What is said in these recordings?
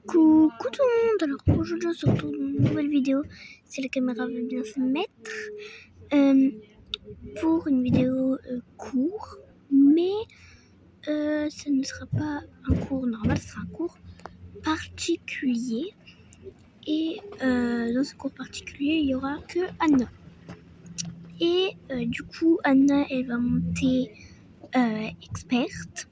Coucou tout le monde, alors aujourd'hui on se retrouve dans une nouvelle vidéo, si la caméra veut bien se mettre, pour une vidéo court, mais ce ne sera pas un cours normal, ce sera un cours particulier, et dans ce cours particulier il n'y aura que Anna, et du coup Anna elle va monter experte,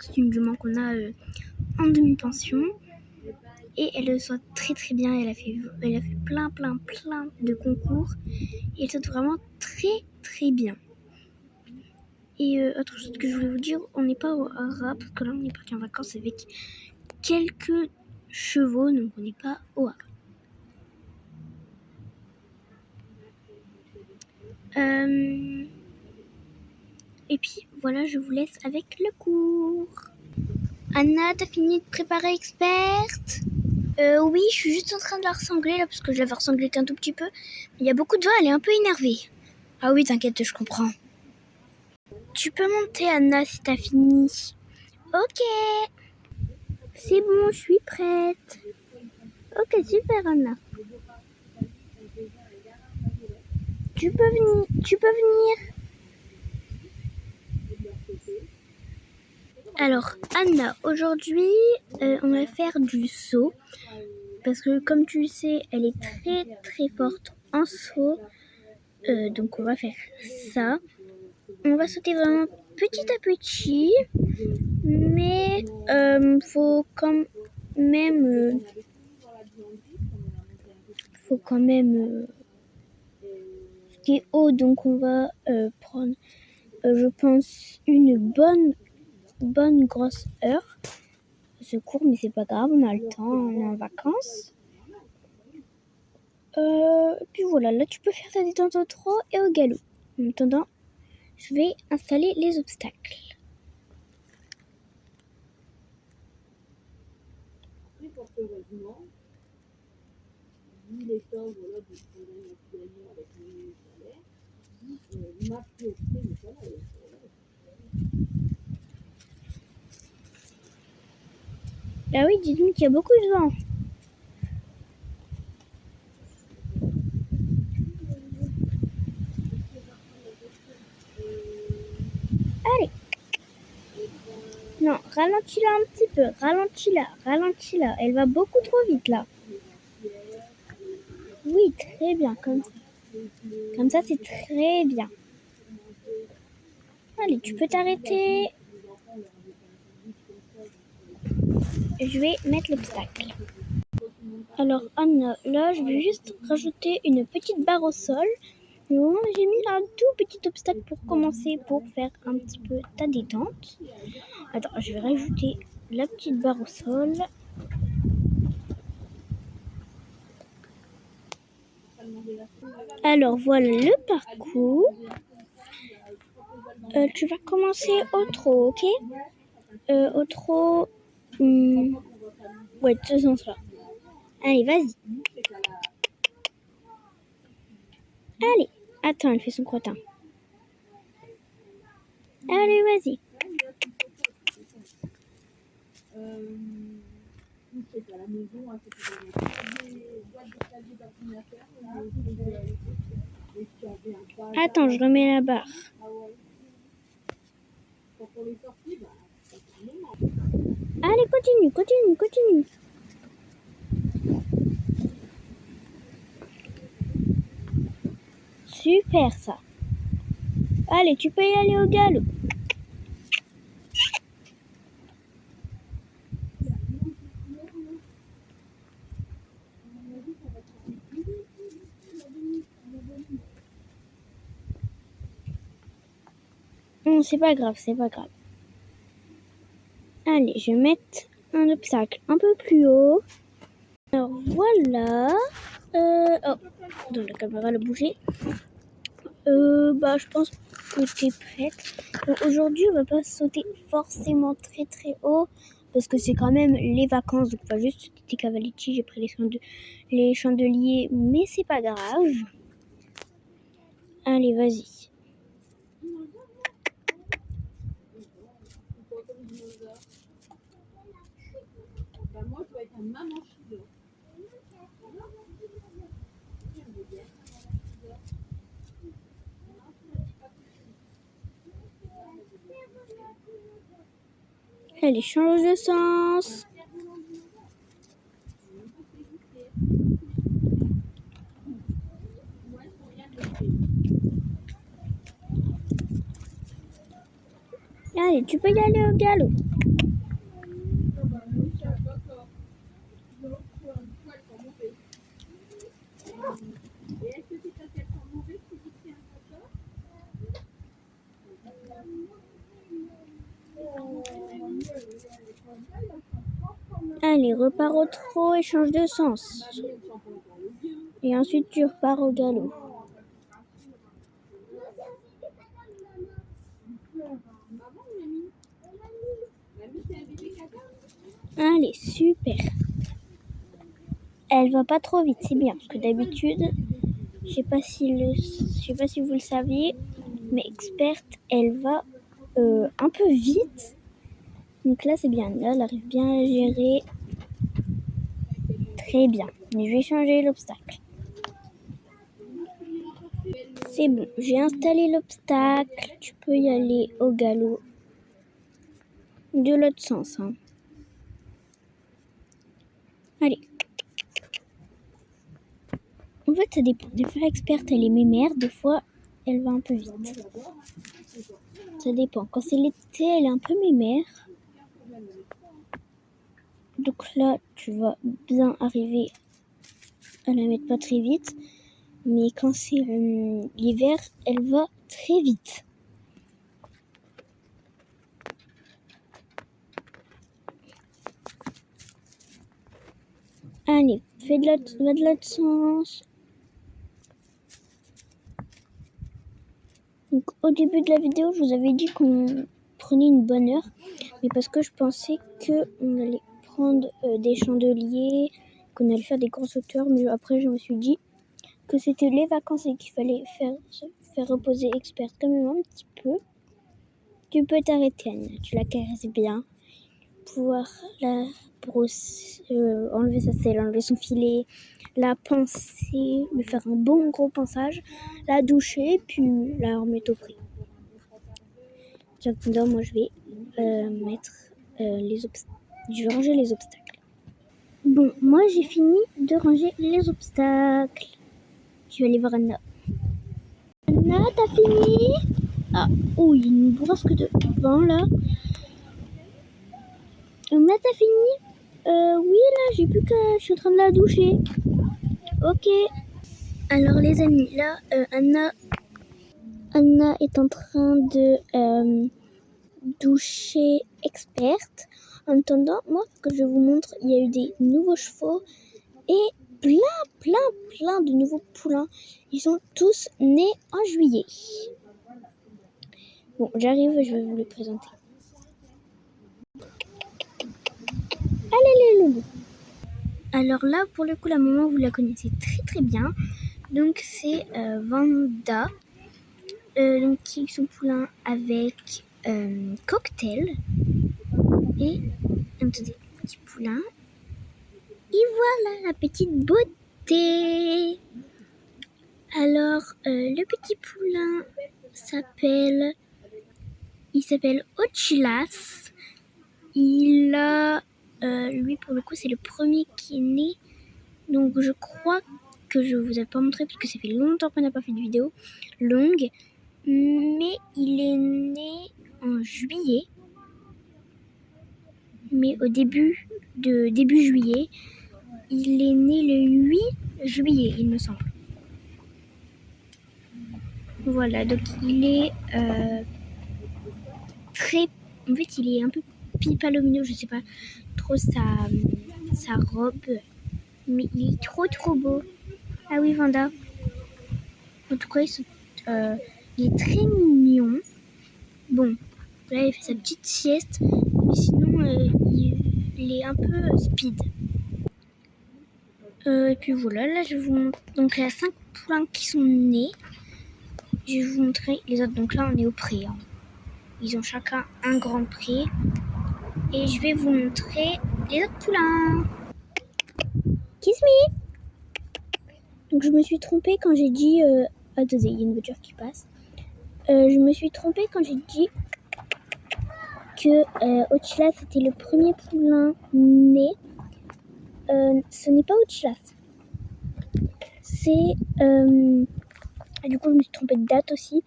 c'est une jument qu'on a en demi-pension. Et elle saute très très bien, elle a fait plein de concours et elle saute vraiment très très bien. Et autre chose que je voulais vous dire, on n'est pas au Hara parce que là on est parti en vacances avec quelques chevaux, donc on n'est pas au Hara. Et puis voilà, je vous laisse avec le cours. Anna, t'as fini de préparer experte? Oui, je suis juste en train de la ressangler là parce que je l'avais ressanglée qu'un tout petit peu. Mais il y a beaucoup de vent, elle est un peu énervée. Ah oui, t'inquiète, je comprends. Tu peux monter, Anna, si t'as fini. Ok. C'est bon, je suis prête. Ok, super, Anna. Tu peux venir. Alors, Anna, aujourd'hui, on va faire du saut. Parce que, comme tu le sais, elle est très très forte en saut. Donc, on va faire ça. On va sauter vraiment petit à petit. Mais, faut quand même... C'était haut, donc on va prendre, je pense, une bonne grosse heure. C'est court, mais c'est pas grave, on a le temps, on est en vacances. Puis voilà, là tu peux faire ta détente au trot et au galop. En attendant, je vais installer les obstacles. Ah oui, dis-donc qu'il y a beaucoup de vent. Allez. Non, ralentis-la un petit peu, ralentis-la. Elle va beaucoup trop vite là. Oui, très bien, comme ça. Comme ça, c'est très bien. Allez, tu peux t'arrêter. Je vais mettre l'obstacle. Alors Anna, là je vais juste rajouter une petite barre au sol. Mais au moins j'ai mis un tout petit obstacle pour commencer, pour faire un petit peu ta détente. Attends, je vais rajouter la petite barre au sol. Alors voilà le parcours. Tu vas commencer au trot, ok? Au trot. Ouais, de ce sens-là. Allez, vas-y. Allez, attends, elle fait son crottin. Allez, vas-y. Attends, je remets la barre. Allez, continue. Super ça. Allez, tu peux y aller au galop. Non, c'est pas grave. Allez, je vais mettre un obstacle un peu plus haut. Alors voilà. Oh, dans la caméra, elle a bougé. Je pense que t'es prête. Donc, aujourd'hui, on va pas sauter forcément très très haut parce que c'est quand même les vacances. Donc, on va juste sauter des cavaletti. J'ai pris les chandeliers, mais c'est pas grave. Allez, vas-y. Allez, change de sens. Allez, tu peux y aller au galop. Allez, repars au trot et change de sens. Et ensuite, tu repars au galop. Allez, super. Elle va pas trop vite, c'est bien. Parce que d'habitude, je sais pas si vous le saviez, mais experte, elle va un peu vite. Donc là, c'est bien. Là, elle arrive bien à gérer. Très bien. Mais je vais changer l'obstacle. C'est bon. J'ai installé l'obstacle. Tu peux y aller au galop. De l'autre sens. Hein. Allez. En fait, ça dépend. Des fois, l'experte, elle est mémère. Des fois, elle va un peu vite. Ça dépend. Quand c'est l'été, elle est un peu mémère. Donc là, tu vas bien arriver à la mettre pas très vite. Mais quand c'est l'hiver, elle va très vite. Allez, va de l'autre sens. Donc, au début de la vidéo, je vous avais dit qu'on prenait une bonne heure. Mais parce que je pensais qu'on allait prendre des chandeliers, qu'on allait faire des grosses hauteurs. Mais après, je me suis dit que c'était les vacances et qu'il fallait faire reposer experte quand même un petit peu. Tu peux t'arrêter, Anna. Tu la caresses bien. Pouvoir la brosser, enlever sa selle, enlever son filet, la pincer, lui faire un bon gros pinçage, la doucher, puis la remettre au frais. Tiens, moi je vais mettre je vais ranger les obstacles. Bon, moi j'ai fini de ranger les obstacles. Je vais aller voir Anna. Anna, t'as fini? Ah, oh, il y a une brosque de vent là. Anna, t'as fini? Oui, là, j'ai plus que je suis en train de la doucher. Ok. Alors, les amis, là, Anna est en train de doucher experte. En attendant, moi, ce que je vous montre, il y a eu des nouveaux chevaux et plein de nouveaux poulains. Ils sont tous nés en juillet. Bon, j'arrive, je vais vous les présenter. Allez, les loulous. Alors là, pour le coup, la maman, vous la connaissez très bien. Donc, c'est Vanda, donc, qui est son poulain avec Cocktail. Et, attendez, petit poulain. Et voilà la petite beauté. Alors, le petit poulain il s'appelle Ochilas. Il a, lui pour le coup, c'est le premier qui est né. Donc, je crois que je vous ai pas montré parce que ça fait longtemps qu'on n'a pas fait de vidéo longue. Mais il est né en juillet. Mais au début juillet, il est né le 8 juillet, il me semble. Voilà, donc il est très... En fait, il est un peu pipalomino, je sais pas trop sa robe. Mais il est trop beau. Ah oui, Vanda. En tout cas, il est très mignon. Bon, là, il fait sa petite sieste. Mais sinon, il est un peu speed. Et puis voilà, là, je vous montre. Donc, il y a 5 poulains qui sont nés. Je vais vous montrer les autres. Donc là, on est au pré. Hein. Ils ont chacun un grand pré. Et je vais vous montrer les autres poulains. Kiss me. Donc je me suis trompée quand j'ai dit... Attendez, il y a une voiture qui passe. Je me suis trompée quand j'ai dit que Otchilas c'était le premier poulain né. Ce n'est pas Otchilas. C'est... du coup, je me suis trompée de date aussi.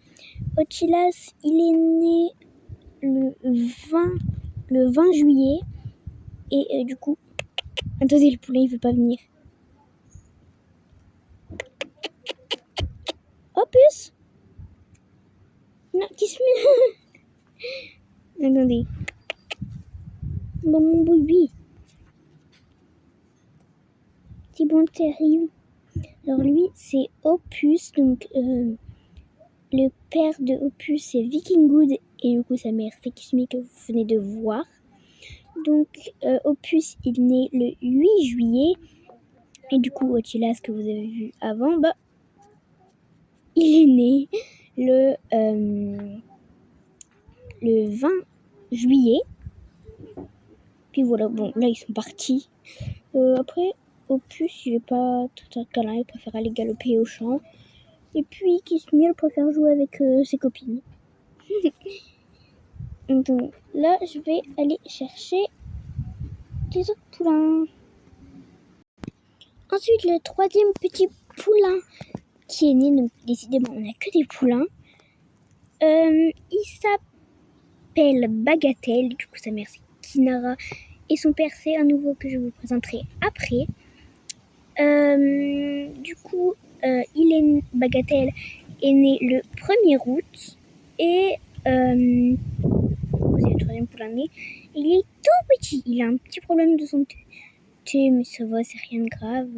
Otchilas, il est né le 20 juillet. Et du coup... Attendez, le poulet, il veut pas venir. Opus. Non, kiss me. Attendez. Bon, mon bébé. C'est bon, t'arrives. Alors lui, c'est Opus. Donc, le père de Opus, c'est Vikinggood. Et du coup, sa mère, c'est Kiss me que vous venez de voir. Donc, Opus, il est né le 8 juillet. Et du coup, Otchilas, que vous avez vu avant, bah, il est né le 20 juillet. Puis voilà, bon, là, ils sont partis. Après, Opus, il est pas tout un câlin, il préfère aller galoper au champ. Et puis, Kiss me, il préfère jouer avec ses copines. Donc là, je vais aller chercher les autres poulains. Ensuite, le troisième petit poulain qui est né, donc décidément, on n'a que des poulains. Il s'appelle Bagatelle, du coup sa mère c'est Kinara et son père c'est un nouveau que je vous présenterai après. Du coup, Bagatelle est né le 1er août et c'est le troisième poulain né. Il est tout petit, il a un petit problème de santé, mais ça va, c'est rien de grave.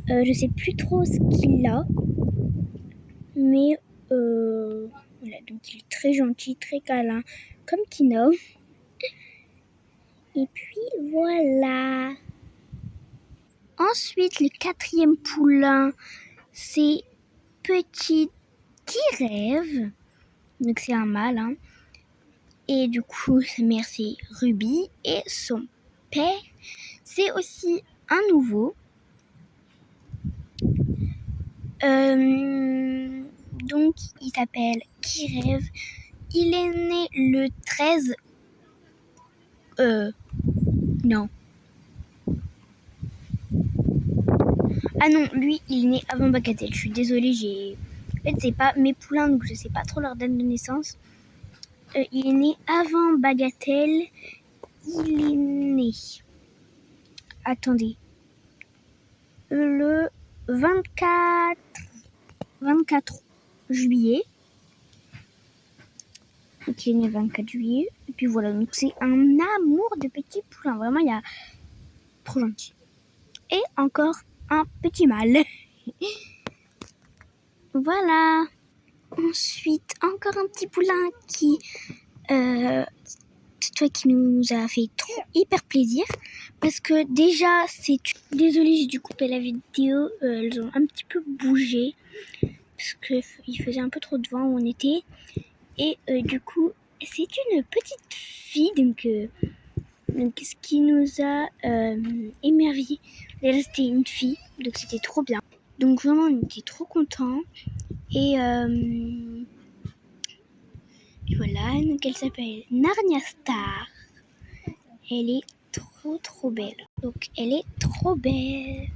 Je sais plus trop ce qu'il a, mais voilà, donc il est très gentil, très câlin, comme Kino. Et puis voilà. Ensuite, le quatrième poulain, c'est Petit Kirève. Donc c'est un mâle, hein. Et du coup, sa mère c'est Ruby et son père c'est aussi un nouveau. Donc il s'appelle Kirève. Il est né le 13... Non. Ah non, lui, il est né avant Bagatelle. Je suis désolée, En fait, c'est pas mes poulains, donc je sais pas trop leur date de naissance. Il est né avant Bagatelle. Il est né... Attendez. Le 24 juillet. Donc il est né le 24 juillet. Et puis voilà, donc c'est un amour de petit poulain. Vraiment, il y a... Trop gentil. Et encore un petit mâle. Voilà. Ensuite, encore un petit poulain qui... c'est toi qui nous a fait hyper plaisir. Parce que déjà, Désolée, j'ai dû couper la vidéo. Elles ont un petit peu bougé. Parce qu'il faisait un peu trop de vent où on était. Et du coup, c'est une petite fille. Donc ce qui nous a émerveillé. Déjà, c'était une fille. Donc c'était trop bien. Donc vraiment, on était trop contents. Et voilà, donc elle s'appelle Narnia Star. Elle est trop belle. Donc elle est trop belle.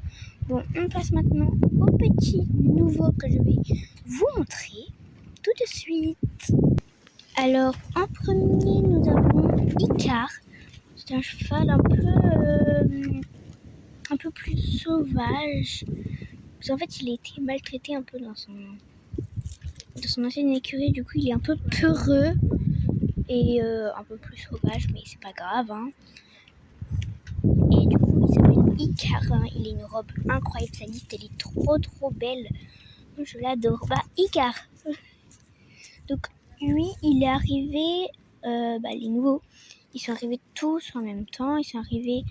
Bon, on passe maintenant au petit nouveau que je vais vous montrer tout de suite. Alors, en premier, nous avons Icar. C'est un cheval un peu plus sauvage. Parce qu'en fait, il a été maltraité un peu dans son ancienne écurie. Du coup, il est un peu peureux et un peu plus sauvage, mais c'est pas grave, hein. Et du coup, il s'appelle Icar. Hein. Il a une robe incroyable. Sa liste, elle est trop belle. Je l'adore. Bah, Icar. Donc, lui, il est arrivé... les nouveaux, ils sont arrivés tous en même temps. Ils sont arrivés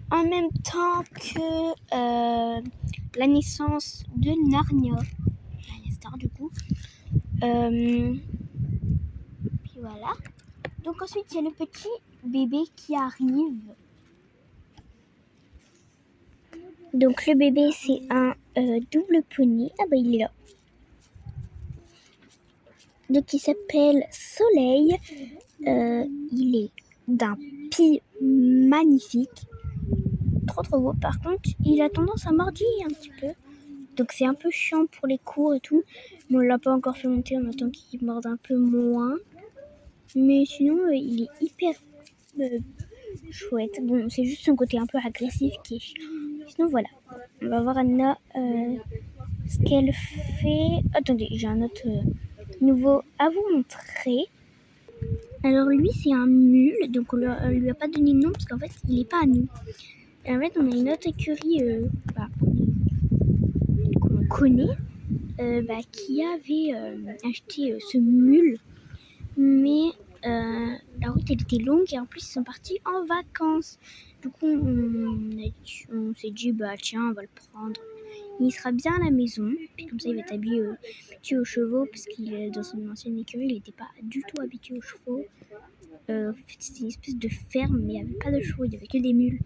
en même temps que la naissance de Narnia. Narnia Star, du coup. Puis voilà. Donc ensuite, il y a le petit bébé qui arrive. Donc le bébé c'est un double poney. Ah bah il est là. Donc il s'appelle Soleil. Il est d'un pied magnifique. Trop beau. Par contre, il a tendance à mordiller un petit peu. Donc c'est un peu chiant pour les cours et tout. Mais on l'a pas encore fait monter, on attend qu'il morde un peu moins. Mais sinon, il est hyper chouette. Bon, c'est juste son côté un peu agressif qui est chiant. Sinon, voilà. On va voir Anna ce qu'elle fait. Attendez, j'ai un autre nouveau à vous montrer. Alors lui, c'est un mule. Donc on lui a pas donné de nom parce qu'en fait, il est pas à nous. Et en fait, on a une autre écurie qu'on connaît qui avait acheté ce mule. Mais la route elle était longue et en plus ils sont partis en vacances. Du coup on s'est dit bah tiens on va le prendre. Il sera bien à la maison, puis comme ça il va être habitué aux chevaux parce qu'il est dans son ancienne écurie, il n'était pas du tout habitué aux chevaux. En fait c'était une espèce de ferme mais il n'y avait pas de chevaux, il n'y avait que des mules,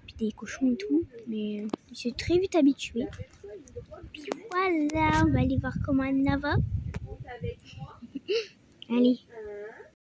puis des cochons et tout. Mais il s'est très vite habitué. Puis voilà, on va aller voir comment Anna va. Allez.